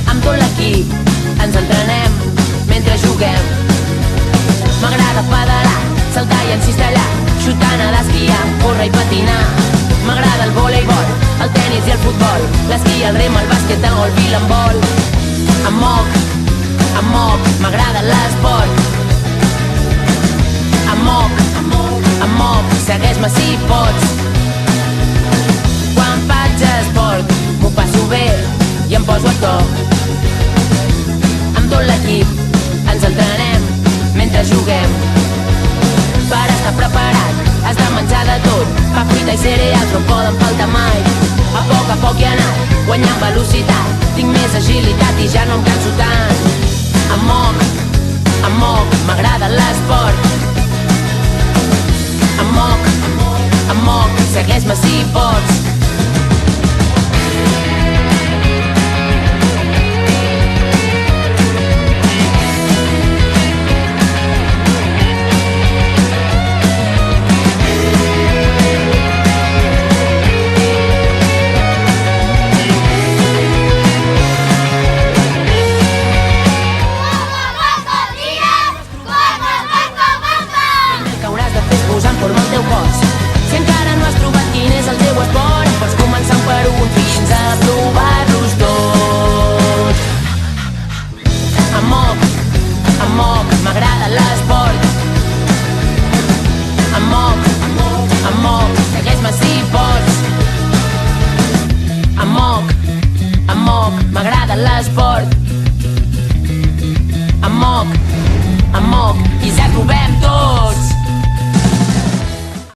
Amb tot l'equip ens entrenem mentre juguem. M'agrada pedalar, saltar i encistellar, xutar, nedar, esquiar, córrer i patinar. M'agrada el voleibol, el tenis i el futbol, l'esquí, el rem, el bàsquet o el bilambol. Em moc, m'agrada l'esport. Em moc, segueix-me si pots. Quan faig esport m'ho passo bé i em poso a toc. Amb tot l'equip ens entrenem mentre juguem. Per estar preparat has de menjar de tot, pa, fruita i cereals no poden faltar mai. A poc hi he anat, guanyant velocitat, tinc més agilitat i ja no em canso tant. Em moc, m'agrada l'esport. Em moc, segueix-me si pots. Si encara no has trobat quin és el teu esport, pots començar per un fins a provar-los tots. Em moc, m'agrada l'esport. Em moc, segueix-me si pots. Em moc, m'agrada l'esport. Em moc, i ja trobem